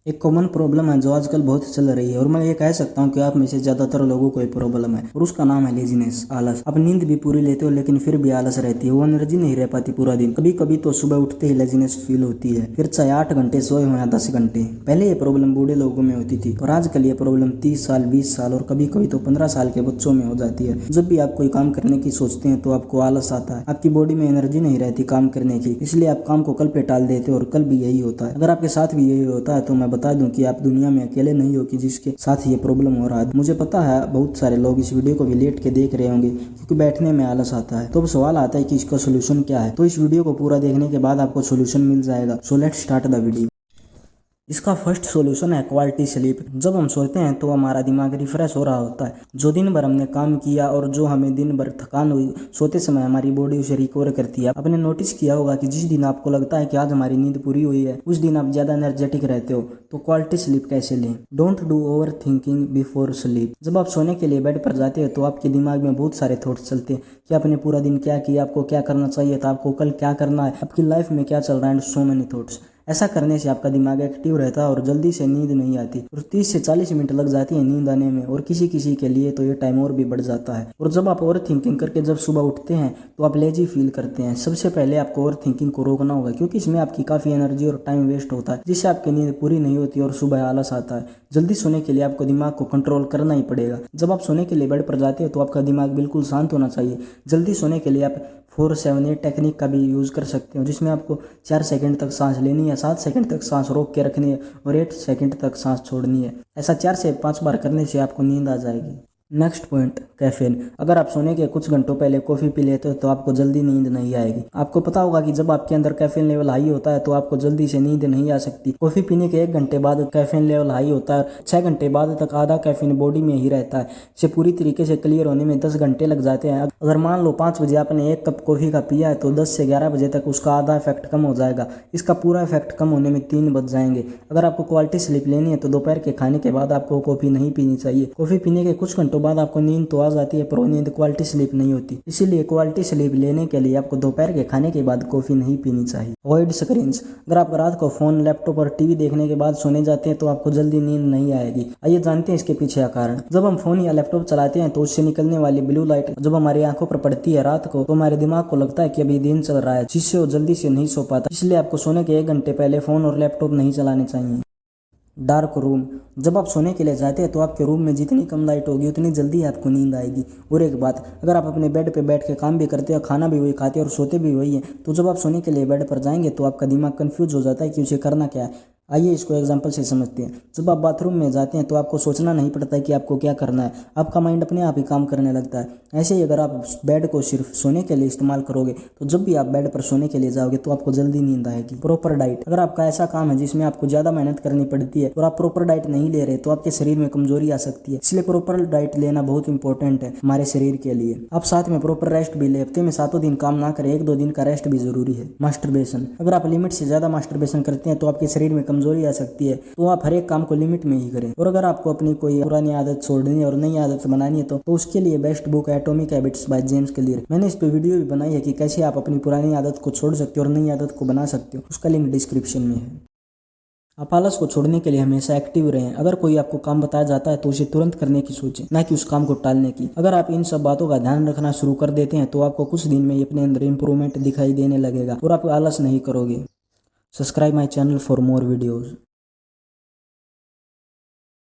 एक common problem है जो आजकल बहुत चल रही है और मैं ये कह सकता हूँ कि आप में से ज्यादातर लोगों को ये प्रॉब्लम है और उसका नाम है लेजीनेस, आलस। आप नींद भी पूरी लेते हो लेकिन फिर भी आलस रहती है, वो एनर्जी नहीं रह पाती पूरा दिन। कभी कभी तो सुबह उठते ही लेजीनेस फील होती है, फिर चाहे 8 घंटे सोए हो या 10 घंटे। पहले ये प्रॉब्लम बूढ़े लोगों में होती थी और आजकल ये प्रॉब्लम 30 साल, 20 साल और कभी कभी तो 15 साल के बच्चों में हो जाती है। जब भी आप कोई काम करने की सोचते हैं तो आपको आलस आता है, आपकी बॉडी में एनर्जी नहीं रहती काम करने की, इसलिए आप काम को कल पे टाल देते हो और कल भी यही होता है। अगर आपके साथ भी यही होता है तो मैं बता दूं कि आप दुनिया में अकेले नहीं हो कि जिसके साथ ये प्रॉब्लम हो रहा है। मुझे पता है बहुत सारे लोग इस वीडियो को भी लेट के देख रहे होंगे क्योंकि बैठने में आलस आता है। तो अब सवाल आता है कि इसका सोल्यूशन क्या है। तो इस वीडियो को पूरा देखने के बाद आपको सोल्यूशन मिल जाएगा। So let's start the video. इसका फर्स्ट सॉल्यूशन है क्वालिटी स्लीप। जब हम सोते हैं तो हमारा दिमाग रिफ्रेश हो रहा होता है। जो दिन भर हमने काम किया और जो हमें दिन भर थकान हुई, सोते समय हमारी बॉडी उसे रिकवर करती है। आपने नोटिस किया होगा कि जिस दिन आपको लगता है कि आज हमारी नींद पूरी हुई है, उस दिन आप ज्यादा एनर्जेटिक रहते हो। तो क्वालिटी स्लीप कैसे लें? Don't do over thinking before sleep. जब आप सोने के लिए बेड पर जाते हो तो आपके दिमाग में बहुत सारे थॉट्स चलते हैं कि आपने पूरा दिन क्या किया, आपको क्या करना चाहिए था, आपको कल क्या करना है, आपकी लाइफ में क्या चल रहा है, एंड सो मेनी थॉट्स। ऐसा करने से आपका दिमाग एक्टिव रहता है और जल्दी से नींद नहीं आती और 30 से 40 मिनट लग जाती है नींद आने में और किसी किसी के लिए तो ये टाइम और भी बढ़ जाता है। और जब आप ओवर थिंकिंग करके जब सुबह उठते हैं तो आप लेजी फील करते हैं। सबसे पहले आपको ओवर थिंकिंग को रोकना होगा क्योंकि इसमें आपकी काफ़ी एनर्जी और टाइम वेस्ट होता है, जिससे आपकी नींद पूरी नहीं होती और सुबह आलस आता है। जल्दी सोने के लिए आपको दिमाग को कंट्रोल करना ही पड़ेगा। जब आप सोने के लिए बेड पर जाते हैं तो आपका दिमाग बिल्कुल शांत होना चाहिए। जल्दी सोने के लिए आप 4-7-8 टेक्निक का भी यूज़ कर सकते हो, जिसमें आपको 4 सेकंड तक सांस लेनी है, 7 सेकंड तक सांस रोक के रखनी है और 8 सेकंड तक सांस छोड़नी है। ऐसा 4 से 5 बार करने से आपको नींद आ जाएगी। Next point, caffeine. अगर आप सोने के कुछ घंटों पहले कॉफ़ी पी लेते हो तो आपको जल्दी नींद नहीं आएगी। आपको पता होगा कि जब आपके अंदर कैफीन लेवल हाई होता है तो आपको जल्दी से नींद नहीं आ सकती। कॉफ़ी पीने के 1 घंटे बाद कैफीन लेवल हाई होता है, 6 घंटे बाद तक आधा कैफीन बॉडी में ही रहता है। इसे पूरी तरीके से क्लियर होने में 10 घंटे लग जाते हैं। अगर मान लो 5 बजे आपने 1 कप कॉफ़ी का पिया है तो 10 से 11 बजे तक उसका आधा इफेक्ट कम हो जाएगा। इसका पूरा इफेक्ट कम होने में 3 बज जाएंगे। अगर आपको क्वालिटी स्लीप लेनी है तो दोपहर के खाने के बाद आपको कॉफ़ी नहीं पीनी चाहिए। कॉफ़ी पीने के कुछ घंटों बाद आपको नींद आ जाती है पर वो नींद क्वालिटी स्लीप नहीं होती। इसीलिए क्वालिटी स्लीप लेने के लिए आपको दोपहर के खाने के बाद कॉफी नहीं पीनी चाहिए। Avoid screens. अगर आप रात को फोन, लैपटॉप और टीवी देखने के बाद सोने जाते हैं तो आपको जल्दी नींद नहीं आएगी। आइए जानते हैं इसके पीछे का कारण। जब हम फोन या लैपटॉप चलाते हैं तो उससे निकलने वाली ब्लू लाइट जब हमारी आंखों पर पड़ती है रात को तो हमारे दिमाग को लगता है कि अभी दिन चल रहा है, जिससे वो जल्दी से नहीं सो पाता। इसलिए आपको सोने के 1 घंटे पहले फोन और लैपटॉप नहीं चलाने चाहिए। Dark room. जब आप सोने के लिए जाते हैं तो आपके रूम में जितनी कम लाइट होगी उतनी जल्दी आपको नींद आएगी। और एक बात, अगर आप अपने बेड पे बैठ के काम भी करते हो, खाना भी वही खाते हैं और सोते भी वही हैं, तो जब आप सोने के लिए बेड पर जाएंगे तो आपका दिमाग कंफ्यूज हो जाता है कि उसे करना क्या है। आइए इसको एग्जांपल से समझते हैं। जब आप बाथरूम में जाते हैं तो आपको सोचना नहीं पड़ता है कि आपको क्या करना है, आपका माइंड अपने आप ही काम करने लगता है। ऐसे ही अगर आप बेड को सिर्फ सोने के लिए इस्तेमाल करोगे तो जब भी आप बेड पर सोने के लिए जाओगे तो आपको जल्दी नींद आएगी। Proper diet. अगर आपका ऐसा काम है जिसमें आपको ज़्यादा मेहनत करनी पड़ती है और आप प्रॉपर डाइट नहीं ले रहे तो आपके शरीर में कमजोरी आ सकती है। इसलिए प्रॉपर डाइट लेना बहुत इंपॉर्टेंट है हमारे शरीर के लिए। आप साथ में प्रॉपर रेस्ट भी ले। हफ्ते में 7 दिन काम ना करें, 1-2 दिन का रेस्ट भी जरूरी है। मास्टरबेशन। अगर आप लिमिट से ज़्यादा मास्टरबेशन करते हैं तो आपके शरीर में कमजोरी आ सकती है, तो आप हर एक काम को लिमिट में ही करें। और अगर आपको अपनी कोई पुरानी आदत छोड़नी है और नई आदत बनानी है तो उसके लिए बेस्ट बुक है atomic habits by James clear. मैंने इस पे वीडियो भी बनाई है कि कैसे आप अपनी पुरानी आदत को छोड़ सकते हो और नई आदत को बना सकते हो, उसका लिंक डिस्क्रिप्शन में है। आप आलस को छोड़ने के लिए हमेशा एक्टिव रहें। अगर कोई आपको काम बताया जाता है तो उसे तुरंत करने की सोचें, ना कि उस काम को टालने की। अगर आप इन सब बातों का ध्यान रखना शुरू कर देते हैं तो आपको कुछ दिन में अपने अंदर इंप्रूवमेंट दिखाई देने लगेगा और आप आलस नहीं करोगे। Subscribe my channel for more videos.